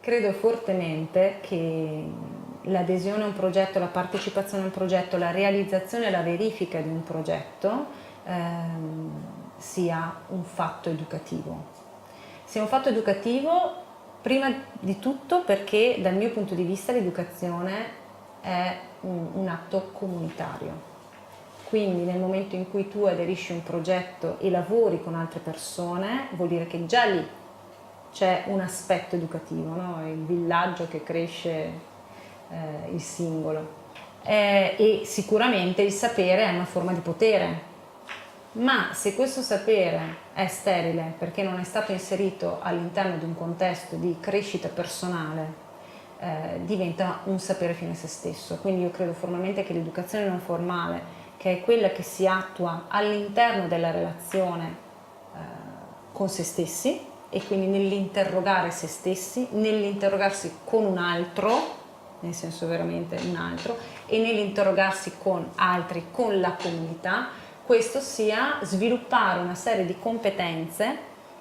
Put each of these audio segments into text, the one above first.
Credo fortemente che l'adesione a un progetto, la partecipazione a un progetto, la realizzazione e la verifica di un progetto sia un fatto educativo. Sia un fatto educativo prima di tutto perché dal mio punto di vista l'educazione è un atto comunitario. Quindi nel momento in cui tu aderisci a un progetto e lavori con altre persone, vuol dire che già lì c'è un aspetto educativo, no? Il villaggio che cresce il singolo. E sicuramente il sapere è una forma di potere, ma se questo sapere è sterile perché non è stato inserito all'interno di un contesto di crescita personale, diventa un sapere fine a se stesso. Quindi io credo formalmente che l'educazione non formale, che è quella che si attua all'interno della relazione con se stessi e quindi nell'interrogare se stessi, nell'interrogarsi con un altro, nel senso veramente un altro, e nell'interrogarsi con altri, con la comunità, questo sia sviluppare una serie di competenze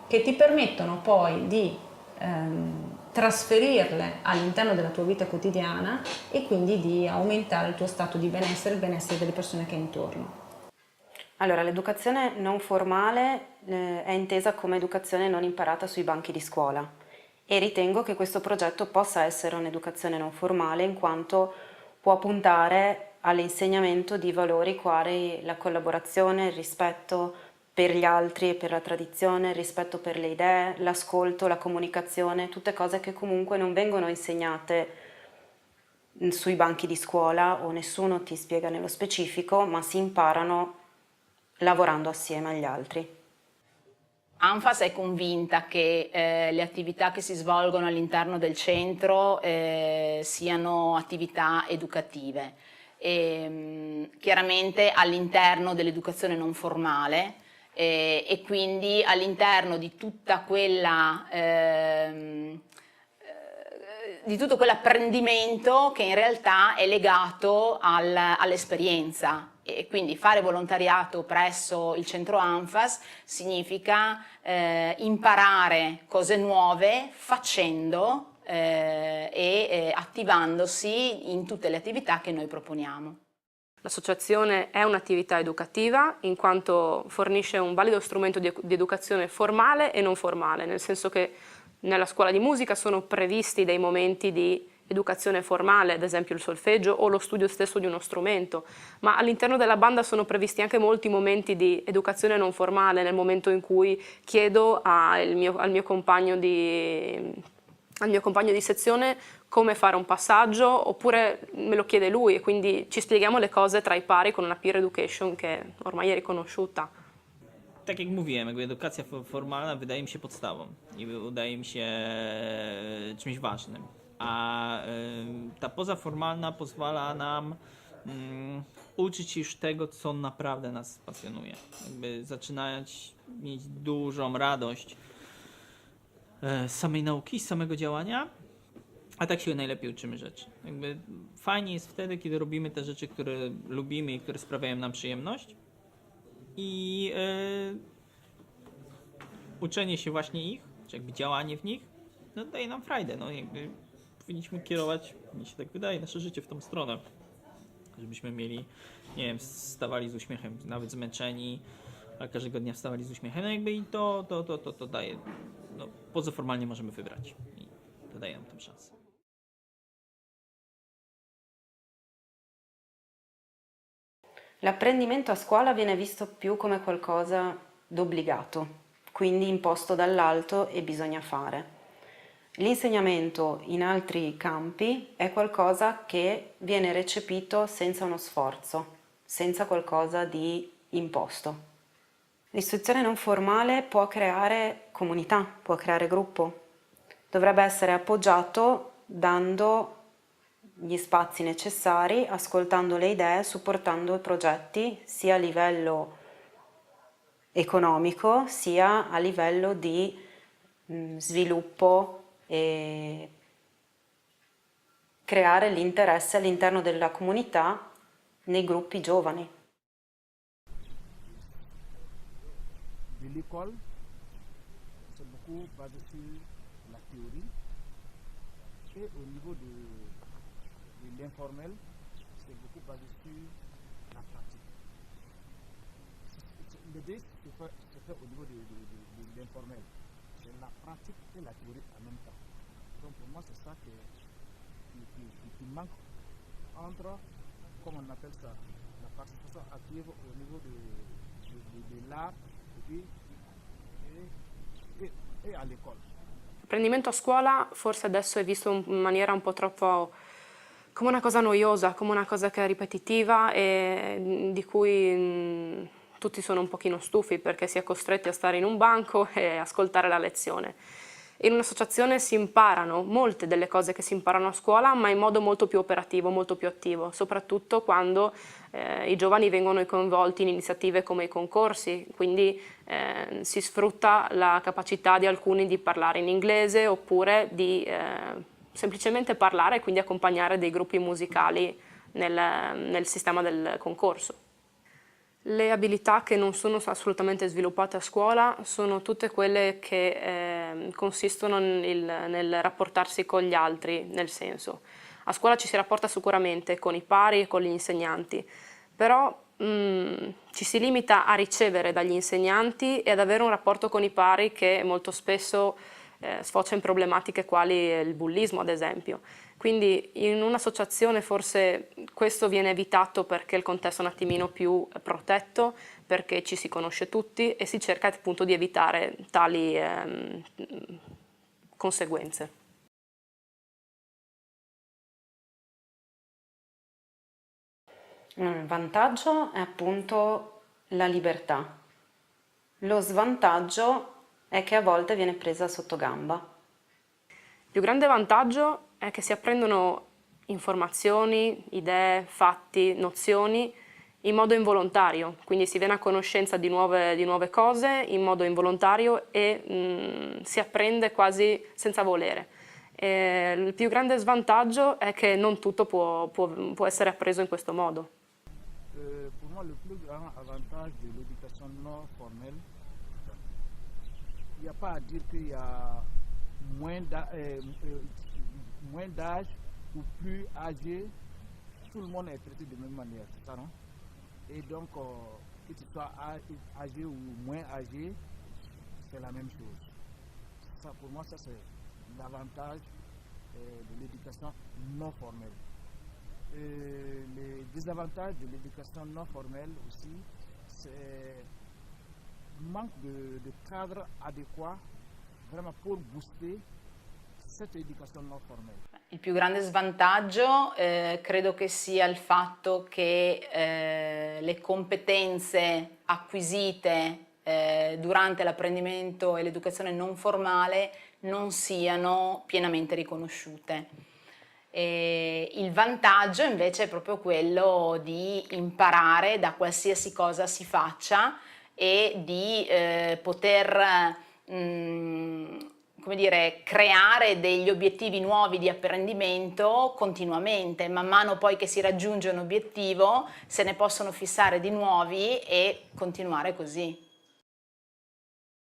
che ti permettono poi di trasferirle all'interno della tua vita quotidiana e quindi di aumentare il tuo stato di benessere e il benessere delle persone che hai intorno. Allora, l'educazione non formale è intesa come educazione non imparata sui banchi di scuola e ritengo che questo progetto possa essere un'educazione non formale in quanto può puntare all'insegnamento di valori quali la collaborazione, il rispetto per gli altri e per la tradizione, il rispetto per le idee, l'ascolto, la comunicazione, tutte cose che comunque non vengono insegnate sui banchi di scuola o nessuno ti spiega nello specifico, ma si imparano lavorando assieme agli altri. ANFAS è convinta che le attività che si svolgono all'interno del centro siano attività educative, chiaramente all'interno dell'educazione non formale e quindi all'interno di tutta quella di tutto quell'apprendimento che in realtà è legato all'esperienza e quindi fare volontariato presso il centro ANFAS significa imparare cose nuove facendo e attivandosi in tutte le attività che noi proponiamo. L'associazione è un'attività educativa in quanto fornisce un valido strumento di educazione formale e non formale, nel senso che nella scuola di musica sono previsti dei momenti di educazione formale, ad esempio il solfeggio o lo studio stesso di uno strumento, ma all'interno della banda sono previsti anche molti momenti di educazione non formale, nel momento in cui chiedo al mio compagno di sezione come fare un passaggio, oppure me lo chiede lui e quindi ci spieghiamo le cose tra i pari con una peer education che ormai è riconosciuta. Tak jak mówiłem, jakby edukacja formalna wydaje mi się podstawą i wydaje mi się czymś ważnym, a ta pozaformalna pozwala nam uczyć się już tego, co naprawdę nas pasjonuje. Jakby zaczynać mieć dużą radość z samej nauki, z samego działania, a tak się najlepiej uczymy rzeczy. Jakby fajnie jest wtedy, kiedy robimy te rzeczy, które lubimy i które sprawiają nam przyjemność. I uczenie się właśnie ich, czy jakby działanie w nich, no daje nam frajdę. No jakby powinniśmy kierować, mi się tak wydaje, nasze życie w tą stronę. Żebyśmy mieli, nie wiem, wstawali z uśmiechem, nawet zmęczeni, a każdego dnia wstawali z uśmiechem. No jakby i to daje, no pozaformalnie możemy wybrać i to daje nam tę szansę. L'apprendimento a scuola viene visto più come qualcosa d'obbligato, quindi imposto dall'alto e bisogna fare. L'insegnamento in altri campi è qualcosa che viene recepito senza uno sforzo, senza qualcosa di imposto. L'istruzione non formale può creare comunità, può creare gruppo. Dovrebbe essere appoggiato dando gli spazi necessari, ascoltando le idee, supportando i progetti sia a livello economico sia a livello di sviluppo e creare l'interesse all'interno della comunità nei gruppi giovani. Billy Cole, c'est beaucoup basé sur la théorie Et au niveau de l'informel, c'est beaucoup basé sur la pratique. Le D, c'est fait au niveau de l'informel. C'est la pratique et la théorie en même temps. Donc pour moi, c'est ça qui manque entre, comme on appelle ça, la participation active au niveau de l'art e all'école. L'apprendimento a scuola forse adesso è visto in maniera un po' troppo come una cosa noiosa, come una cosa che è ripetitiva e di cui tutti sono un pochino stufi perché si è costretti a stare in un banco e ascoltare la lezione. In un'associazione si imparano molte delle cose che si imparano a scuola, ma in modo molto più operativo, molto più attivo, soprattutto quando i giovani vengono coinvolti in iniziative come i concorsi, quindi si sfrutta la capacità di alcuni di parlare in inglese oppure di semplicemente parlare e quindi accompagnare dei gruppi musicali nel sistema del concorso. Le abilità che non sono assolutamente sviluppate a scuola sono tutte quelle che consistono nel rapportarsi con gli altri, nel senso. A scuola ci si rapporta sicuramente con i pari e con gli insegnanti, però ci si limita a ricevere dagli insegnanti e ad avere un rapporto con i pari che molto spesso sfocia in problematiche quali il bullismo, ad esempio. Quindi in un'associazione forse questo viene evitato perché il contesto è un attimino più protetto, perché ci si conosce tutti e si cerca appunto di evitare tali conseguenze. Il vantaggio è appunto la libertà. Lo svantaggio è che a volte viene presa sotto gamba. Il più grande vantaggio è che si apprendono informazioni, idee, fatti, nozioni in modo involontario, quindi si viene a conoscenza di nuove cose in modo involontario e si apprende quasi senza volere. Il più grande svantaggio è che non tutto può essere appreso in questo modo. Pour moi, le plus grand avantage de l'éducation non formelle, il n'y a pas à dire qu'il y a moins d'âge ou plus âgé, tout le monde est traité de la même manière, c'est ça, non? Et donc, que tu sois âgé ou moins âgé, c'est la même chose. Ça, pour moi, ça c'est l'avantage de l'éducation non formelle. Les désavantages de l'éducation non formelle aussi, c'est manque de cadre adéquat vraiment pour booster cette éducation non formelle. Il più grande svantaggio credo che sia il fatto che le competenze acquisite durante l'apprendimento e l'educazione non formale non siano pienamente riconosciute. Il vantaggio invece è proprio quello di imparare da qualsiasi cosa si faccia e di poter come dire, creare degli obiettivi nuovi di apprendimento continuamente. Man mano poi che si raggiunge un obiettivo se ne possono fissare di nuovi e continuare così.